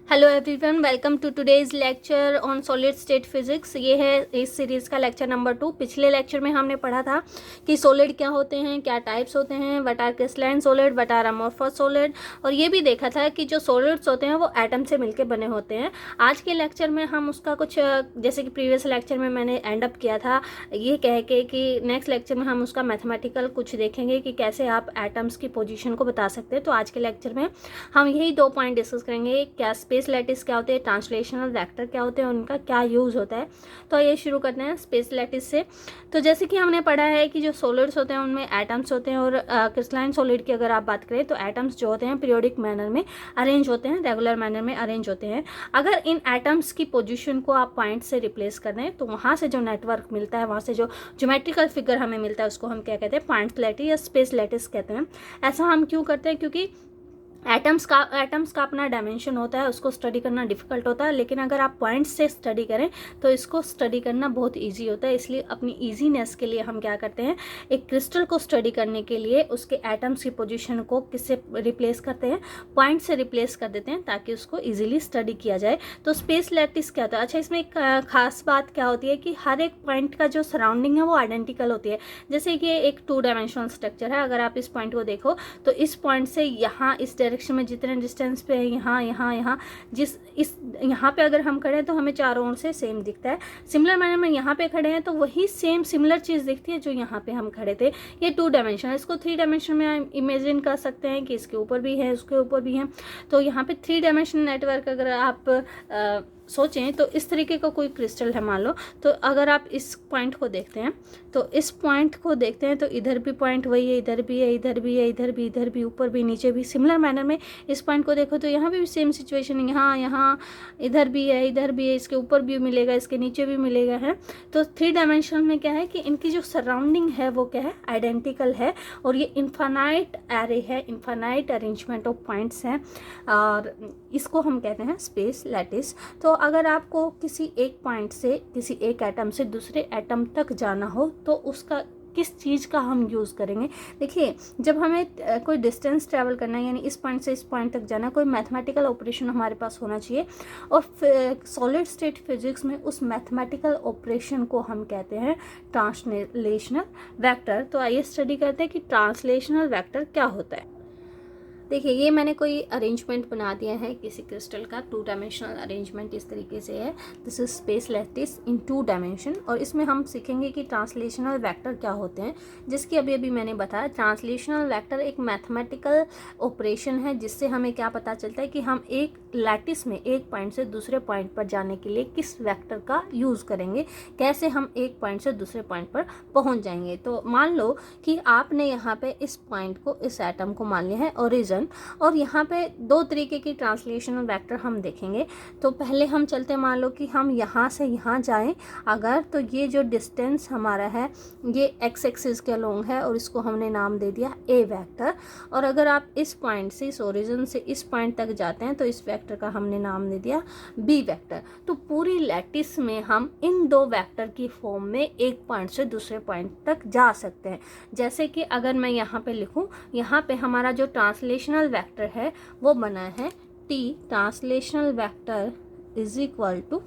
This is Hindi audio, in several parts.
Hello everyone, welcome to today's lecture on solid state physics. ये है इस सीरीज़ का लेक्चर नंबर 2। पिछले लेक्चर में हमने पढ़ा था कि सॉलिड क्या होते हैं, क्या टाइप्स होते हैं, what are crystalline solid, what are amorphous solid, और ये भी देखा था कि जो सॉलिड्स होते हैं वो एटम से मिलकर बने होते हैं। आज के लेक्चर में हम उसका कुछ जैसे कि प्रीवियस लेक्चर में मैंने एंड अप किया था ये कह के कि नेक्स्ट लेक्चर में हम उसका मैथमेटिकल कुछ देखेंगे कि कैसे आप एटम्स की पोजिशन को बता सकते हैं। तो आज के लेक्चर में हम यही 2 पॉइंट डिस्कस करेंगे, क्या स्पेस लैटिस क्या होते हैं, ट्रांसलेशनल वेक्टर क्या होते हैं, उनका क्या यूज़ होता है। तो ये शुरू करते हैं स्पेस लैटिस से। तो जैसे कि हमने पढ़ा है कि जो सॉलिड्स होते हैं उनमें एटम्स होते हैं, और क्रिस्टलाइन सॉलिड की अगर आप बात करें तो एटम्स जो होते हैं पीरियोडिक मैनर में अरेंज होते हैं, रेगुलर मैनर में अरेंज होते हैं। अगर इन एटम्स की पोजिशन को आप पॉइंट से रिप्लेस कर दें तो वहाँ से जो नेटवर्क मिलता है, वहाँ से जो ज्योमेट्रिकल फिगर हमें मिलता है उसको हम क्या कहते हैं, पॉइंट लैटिस या स्पेस लैटिस कहते हैं। ऐसा हम क्यों करते हैं? क्योंकि एटम्स का अपना डायमेंशन होता है, उसको स्टडी करना डिफिकल्ट होता है, लेकिन अगर आप पॉइंट्स से स्टडी करें तो इसको स्टडी करना बहुत इजी होता है। इसलिए अपनी इजीनेस के लिए हम क्या करते हैं, एक क्रिस्टल को स्टडी करने के लिए उसके एटम्स की पोजीशन को किससे रिप्लेस करते हैं, पॉइंट से रिप्लेस कर देते हैं ताकि उसको ईजिली स्टडी किया जाए। तो स्पेस लैटिस क्या होता है? अच्छा, इसमें एक खास बात क्या होती है कि हर एक पॉइंट का जो सराउंडिंग है वो आइडेंटिकल होती है। जैसे कि एक 2 डायमेंशनल स्ट्रक्चर है, अगर आप इस पॉइंट को देखो तो इस पॉइंट से यहाँ इस डायरेक्शन में जितने डिस्टेंस पे है, यहाँ यहाँ यहाँ यहाँ पे अगर हम खड़े हैं तो हमें चारों ओर से सेम दिखता है। सिमिलर मैनर में यहाँ पे खड़े हैं तो वही सेम सिमिलर चीज़ दिखती है जो यहाँ पे हम खड़े थे। ये 2 डायमेंशन है, इसको 3 डायमेंशन में इमेजिन कर सकते हैं कि इसके ऊपर भी है, उसके ऊपर भी है। तो यहाँ पे 3 डायमेंशन नेटवर्क अगर आप सोचें तो इस तरीके का कोई क्रिस्टल है मान लो, तो अगर आप इस पॉइंट को देखते हैं तो इस पॉइंट को देखते हैं तो इधर भी पॉइंट वही है, इधर भी है, इधर भी है, इधर भी, इधर भी, ऊपर भी, नीचे भी। सिमिलर मैनर में इस पॉइंट को देखो तो यहाँ भी सेम सिचुएशन है, यहाँ यहाँ इधर भी है, इधर भी है, इसके ऊपर भी मिलेगा, इसके नीचे भी मिलेगा है। तो 3 डायमेंशन में क्या है कि इनकी जो सराउंडिंग है वो क्या है, आइडेंटिकल है, और ये इन्फानाइट एरे है, इन्फानाइट अरेंजमेंट ऑफ पॉइंट्स हैं, और इसको हम कहते हैं स्पेस लैटिस। तो अगर आपको किसी एक पॉइंट से किसी एक एटम से दूसरे एटम तक जाना हो तो उसका किस चीज़ का हम यूज़ करेंगे? देखिए, जब हमें कोई डिस्टेंस ट्रैवल करना है, यानी इस पॉइंट से इस पॉइंट तक जाना, कोई मैथमेटिकल ऑपरेशन हमारे पास होना चाहिए, और सॉलिड स्टेट फिजिक्स में उस मैथमेटिकल ऑपरेशन को हम कहते हैं ट्रांसलेशनल वेक्टर। तो आइए स्टडी करते हैं कि ट्रांसलेशनल वेक्टर क्या होता है। देखिए, ये मैंने कोई अरेंजमेंट बना दिया है किसी क्रिस्टल का, 2 डायमेंशनल अरेंजमेंट इस तरीके से है। This is space lattice in 2 dimension, और इसमें हम सीखेंगे कि ट्रांसलेशनल वेक्टर क्या होते हैं, जिसकी अभी अभी मैंने बताया। ट्रांसलेशनल वेक्टर एक मैथमेटिकल ऑपरेशन है जिससे हमें क्या पता चलता है कि हम एक लैटिस में एक पॉइंट से दूसरे पॉइंट पर जाने के लिए किस वेक्टर का यूज़ करेंगे, कैसे हम एक पॉइंट से दूसरे पॉइंट पर पहुंच जाएंगे। तो मान लो कि आपने यहाँ पे इस पॉइंट को, इस एटम को मान लिया है ओरिजिन, और यहाँ पे 2 तरीके की ट्रांसलेशनल वेक्टर हम देखेंगे। तो पहले हम चलते, मान लो कि हम यहाँ से यहाँ जाएं अगर, तो ये जो डिस्टेंस हमारा है ये एक्स एक्सिस के अलोंग है, और इसको हमने नाम दे दिया ए वेक्टर। और अगर आप इस पॉइंट से, इस ओरिजिन से इस पॉइंट तक जाते हैं तो इस वेक्टर का हमने नाम दे दिया बी वेक्टर। तो पूरी लैटिस में हम इन 2 वेक्टर की फॉर्म में एक पॉइंट से दूसरे पॉइंट तक जा सकते हैं। जैसे कि अगर मैं यहाँ पे लिखूँ, यहाँ पे हमारा जो ट्रांसलेशनल वेक्टर है वो बना है T translational vector is equal to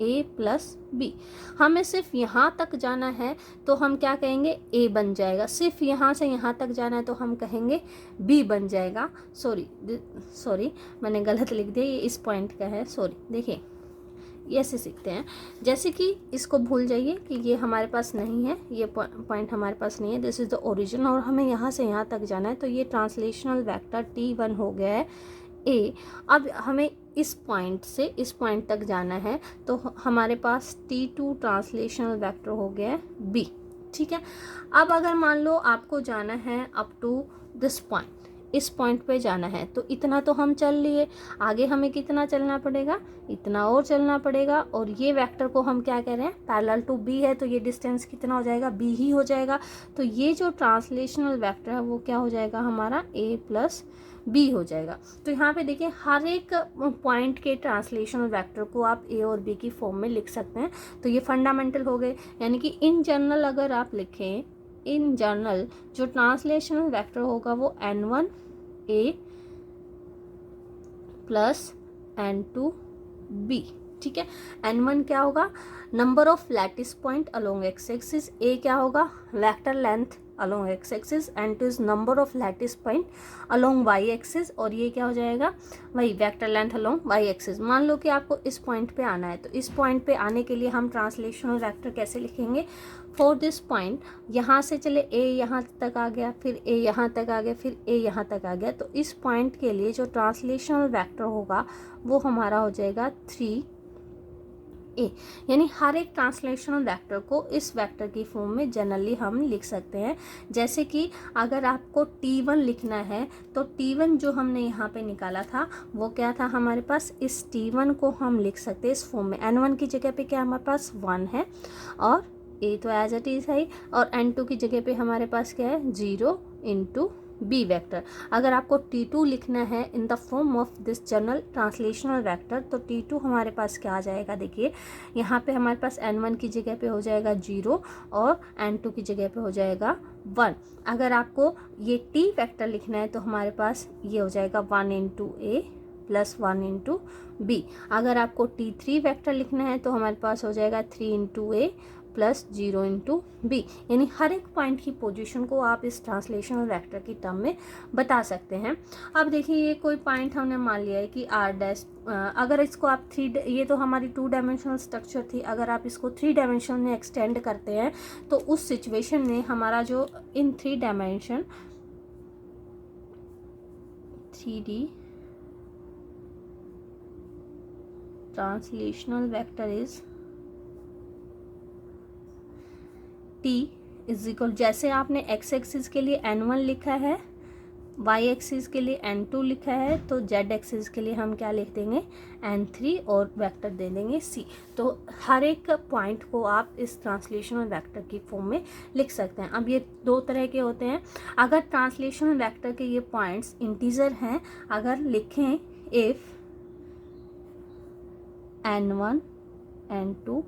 A plus B. हमें सिर्फ यहाँ तक जाना है तो हम क्या कहेंगे, ए बन जाएगा। सिर्फ यहाँ से यहाँ तक जाना है तो हम कहेंगे बी बन जाएगा। सॉरी मैंने गलत लिख दिया, ये इस पॉइंट का है, सॉरी। देखिए, ये ऐसे सीखते हैं, जैसे कि इसको भूल जाइए कि ये हमारे पास नहीं है, ये पॉइंट हमारे पास नहीं है, दिस इज़ द ओरिजिन, और हमें यहाँ से यहाँ तक जाना है। तो ये ट्रांसलेशनल वेक्टर T1 हो गया है ए। अब हमें इस पॉइंट से इस पॉइंट तक जाना है तो हमारे पास T2 ट्रांसलेशनल वेक्टर हो गया है बी। ठीक है, अब अगर मान लो आपको जाना है अप टू दिस पॉइंट, इस पॉइंट पे जाना है, तो इतना तो हम चल लिए, आगे हमें कितना चलना पड़ेगा, इतना और चलना पड़ेगा। और ये वेक्टर को हम क्या कह रहे हैं, पैरेलल टू बी है, तो ये डिस्टेंस कितना हो जाएगा, बी ही हो जाएगा। तो ये जो ट्रांसलेशनल वेक्टर है वो क्या हो जाएगा हमारा, ए प्लस बी हो जाएगा। तो यहाँ पे देखिए, हर एक पॉइंट के ट्रांसलेशनल वेक्टर को आप ए और बी की फॉर्म में लिख सकते हैं। तो ये फंडामेंटल हो गए, यानी कि इन जनरल अगर आप लिखें, इन जनरल जो ट्रांसलेशनल वेक्टर होगा वो N1 ए प्लस N2B, ठीक है। N1 क्या होगा, number of lattice point along x axis, a क्या होगा, vector length along x axis, N2 is number of lattice point along Y axis, और ये क्या हो जाएगा, वही vector length along Y axis. मान लो कि आपको इस पॉइंट पे आना है, तो इस पॉइंट पे आने के लिए हम ट्रांसलेशनल वेक्टर कैसे लिखेंगे, फॉर दिस पॉइंट, यहाँ से चले ए यहाँ तक आ गया, फिर ए यहाँ तक आ गया, फिर ए यहाँ तक आ गया, तो इस पॉइंट के लिए जो ट्रांसलेशनल वेक्टर होगा वो हमारा हो जाएगा 3A। यानी हर एक ट्रांसलेशनल वेक्टर को इस वेक्टर की फॉर्म में जनरली हम लिख सकते हैं। जैसे कि अगर आपको T1 लिखना है तो T1 जो हमने यहाँ पे निकाला था वो क्या था हमारे पास, इस T1 को हम लिख सकते हैं इस फॉर्म में, N1 की जगह पे क्या हमारे पास 1 है, और ए तो एज इट इज़ है, और N2 की जगह पे हमारे पास क्या है 0 इंटू बी वेक्टर। अगर आपको T2 लिखना है in the form of this general translational vector, तो T2 हमारे पास क्या आ जाएगा, देखिए यहाँ पे हमारे पास N1 की जगह पे हो जाएगा 0 और N2 की जगह पे हो जाएगा 1। अगर आपको ये T वेक्टर लिखना है तो हमारे पास ये हो जाएगा 1 इंटू ए प्लस 1 इंटू बी। अगर आपको T3 वेक्टर लिखना है तो हमारे पास हो जाएगा 3 इंटू ए प्लस 0 इंटू बी। यानी हर एक पॉइंट की पोजीशन को आप इस ट्रांसलेशनल वेक्टर की टर्म में बता सकते हैं। अब देखिए ये कोई पॉइंट हमने मान लिया है कि आर डैश, अगर इसको आप ये तो हमारी 2 डायमेंशनल स्ट्रक्चर थी, अगर आप इसको 3 डायमेंशन में एक्सटेंड करते हैं तो उस सिचुएशन में हमारा जो इन 3 dimension 3D translational vector is T is equal, जैसे आपने x एक्सिस के लिए N1 लिखा है, y एक्सिस के लिए N2 लिखा है, तो z एक्सिस के लिए हम क्या लिख देंगे N3 और वेक्टर दे देंगे C। तो हर एक पॉइंट को आप इस ट्रांसलेशनल वेक्टर की फॉर्म में लिख सकते हैं। अब ये 2 तरह के होते हैं। अगर ट्रांसलेशनल वेक्टर के ये पॉइंट्स इंटीजर हैं, अगर लिखें इफ़ N1 N2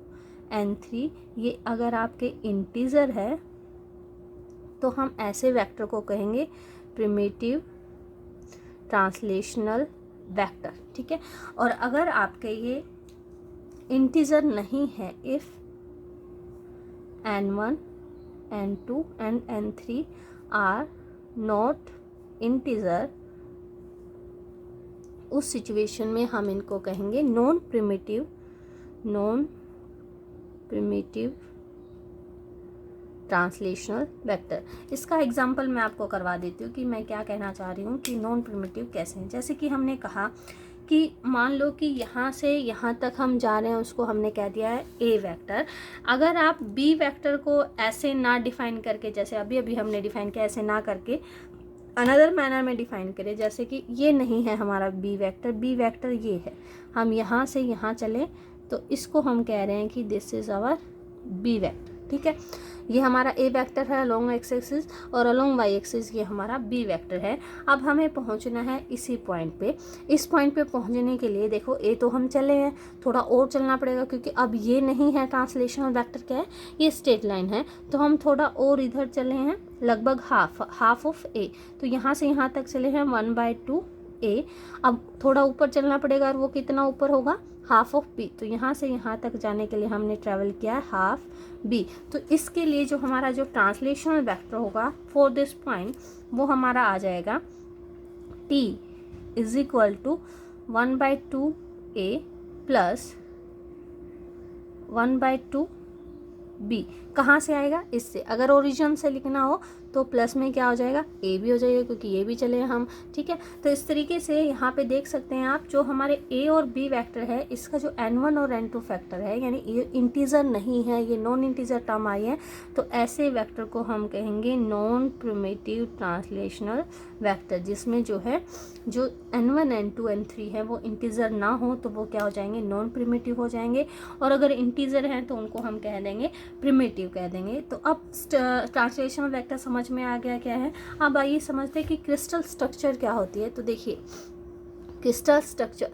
N3 ये अगर आपके इंटीजर है तो हम ऐसे वेक्टर को कहेंगे प्रिमिटिव ट्रांसलेशनल वेक्टर, ठीक है। और अगर आपके ये इंटीजर नहीं है, if N1 N2 and N3 are not integer, उस सिचुएशन में हम इनको कहेंगे नॉन प्रिमिटिव ट्रांसलेशनल वेक्टर। इसका एग्जांपल मैं आपको करवा देती हूँ कि मैं क्या कहना चाह रही हूँ कि नॉन प्रिमिटिव कैसे हैं। जैसे कि हमने कहा कि मान लो कि यहाँ से यहाँ तक हम जा रहे हैं, उसको हमने कह दिया है ए वेक्टर। अगर आप बी वेक्टर को ऐसे ना डिफाइन करके, जैसे अभी अभी हमने डिफाइन किया, ऐसे ना करके अनदर मैनर में डिफाइन करें, जैसे कि ये नहीं है हमारा बी वेक्टर ये है, हम यहाँ से यहाँ चलें तो इसको हम कह रहे हैं कि this is our B vector, ठीक है। ये हमारा ए वेक्टर है अलोंग एक्स एक्सिस, और अलोंग वाई एक्सिस ये हमारा बी वेक्टर है। अब हमें पहुंचना है इसी पॉइंट पे। इस पॉइंट पे पहुंचने के लिए देखो ए तो हम चले हैं, थोड़ा और चलना पड़ेगा क्योंकि अब ये नहीं है ट्रांसलेशनल वेक्टर, क्या है ये स्ट्रेट लाइन है, तो हम थोड़ा और इधर चले हैं, लगभग हाफ ऑफ ए, तो यहाँ से यहाँ तक चले हैं 1/2 ए। अब थोड़ा ऊपर चलना पड़ेगा, और वो कितना ऊपर होगा, हाफ ऑफ बी। तो यहाँ से यहाँ तक जाने के लिए हमने ट्रेवल किया है हाफ बी। तो इसके लिए जो हमारा जो ट्रांसलेशनल वेक्टर होगा फॉर दिस पॉइंट वो हमारा आ जाएगा T is equal to 1/2 A plus 1/2 B। कहाँ से आएगा, इससे। अगर ओरिजिन से लिखना हो तो प्लस में क्या हो जाएगा, ए भी हो जाएगा क्योंकि ये भी चले हम, ठीक है। तो इस तरीके से यहाँ पे देख सकते हैं आप, जो हमारे ए और बी वेक्टर है, इसका जो N1 और N2 फैक्टर है, यानी ये इंटीजर नहीं है, ये नॉन इंटीजर टर्म आई है, तो ऐसे वेक्टर को हम कहेंगे नॉन प्रिमिटिव ट्रांसलेशनल वेक्टर, जिसमें जो है जो N1 N2 N3 है वो इंटीजर ना हो तो वो क्या हो जाएंगे, नॉन प्रिमिटिव हो जाएंगे, और अगर इंटीजर हैं तो उनको हम कह देंगे प्रिमिटिव कह देंगे। तो अब ट्रांसलेशनल वेक्टर समझ में आ गया क्या है। अब आइए समझते हैं कि क्रिस्टल स्ट्रक्चर क्या होती है। तो देखिए क्रिस्टल स्ट्रक्चर,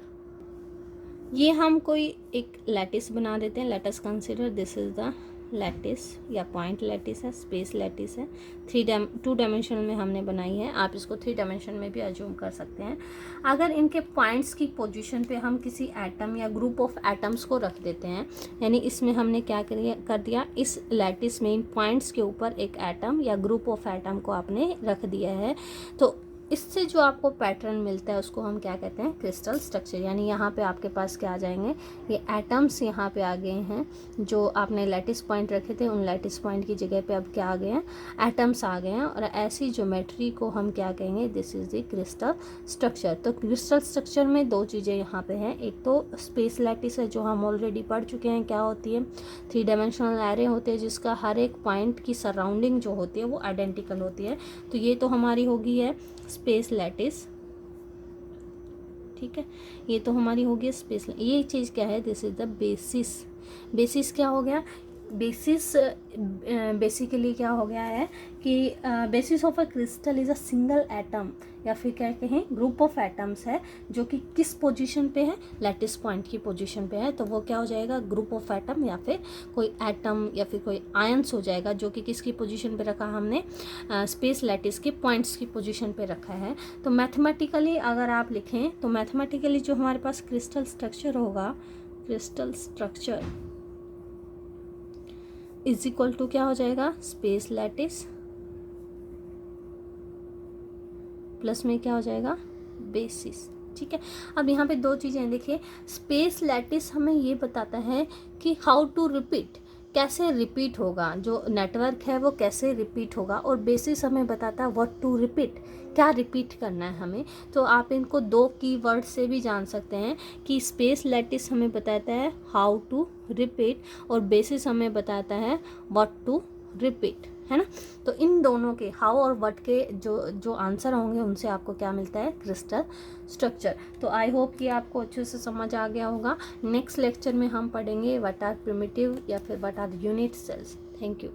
ये हम कोई एक लैटिस बना देते हैं, let us consider this is the lattice या पॉइंट लैटिस है, स्पेस लैटिस है। 2 डायमेंशनल में हमने बनाई है, आप इसको 3 डायमेंशन में भी अज्यूम कर सकते हैं। अगर इनके पॉइंट्स की पोजीशन पे हम किसी एटम या ग्रुप ऑफ एटम्स को रख देते हैं, यानी इसमें हमने क्या कर दिया, इस लैटिस में इन पॉइंट्स के ऊपर एक एटम या ग्रुप ऑफ एटम को आपने रख दिया है, तो इससे जो आपको पैटर्न मिलता है उसको हम क्या कहते हैं, क्रिस्टल स्ट्रक्चर। यानी यहाँ पे आपके पास क्या आ जाएंगे, ये एटम्स यहाँ पे आ गए हैं, जो आपने लैटिस पॉइंट रखे थे उन लैटिस पॉइंट की जगह पे अब क्या आ गए हैं, एटम्स आ गए हैं। और ऐसी ज्योमेट्री को हम क्या कहेंगे, this is the crystal structure. तो क्रिस्टल स्ट्रक्चर में 2 चीज़ें यहाँ पे हैं, एक तो स्पेस लैटिस है जो हम ऑलरेडी पढ़ चुके हैं क्या होती है, 3 डायमेंशनल एरे होते हैं जिसका हर एक पॉइंट की सराउंडिंग जो होती है वो आइडेंटिकल होती है। तो ये तो हमारी होगी है स्पेस लैटिस, ठीक है, ये तो हमारी हो गई स्पेस। ये चीज़ क्या है, this is the basis. Basis क्या हो गया, बेसिस बेसिकली क्या हो गया है कि basis of a crystal is a single atom, या फिर क्या कहें ग्रुप ऑफ एटम्स है जो कि किस पोजीशन पे है, लैटिस पॉइंट की पोजीशन पे है। तो वो क्या हो जाएगा, ग्रुप ऑफ एटम या फिर कोई एटम या फिर कोई आयंस हो जाएगा जो कि किसकी पोजीशन पे रखा हमने, स्पेस लैटिस के पॉइंट्स की पोजीशन पे रखा है। तो मैथमेटिकली अगर आप लिखें तो मैथमेटिकली जो हमारे पास क्रिस्टल स्ट्रक्चर होगा, crystal structure is equal to क्या हो जाएगा, स्पेस लैटिस प्लस में क्या हो जाएगा, बेसिस। ठीक है, अब यहाँ पे 2 चीज़ें देखिए, स्पेस लैटिस हमें ये बताता है कि हाउ टू रिपीट, कैसे रिपीट होगा, जो नेटवर्क है वो कैसे रिपीट होगा, और बेसिस हमें बताता है व्हाट टू रिपीट, क्या रिपीट करना है हमें। तो आप इनको 2 कीवर्ड से भी जान सकते हैं कि स्पेस लैटिस हमें बताता है हाउ टू रिपीट और बेसिस हमें बताता है व्हाट टू रिपीट, है ना। तो इन दोनों के हाउ और व्हाट के जो आंसर होंगे उनसे आपको क्या मिलता है, क्रिस्टल स्ट्रक्चर। तो आई होप कि आपको अच्छे से समझ आ गया होगा। नेक्स्ट लेक्चर में हम पढ़ेंगे व्हाट आर प्रिमिटिव या फिर what are unit cells. Thank you.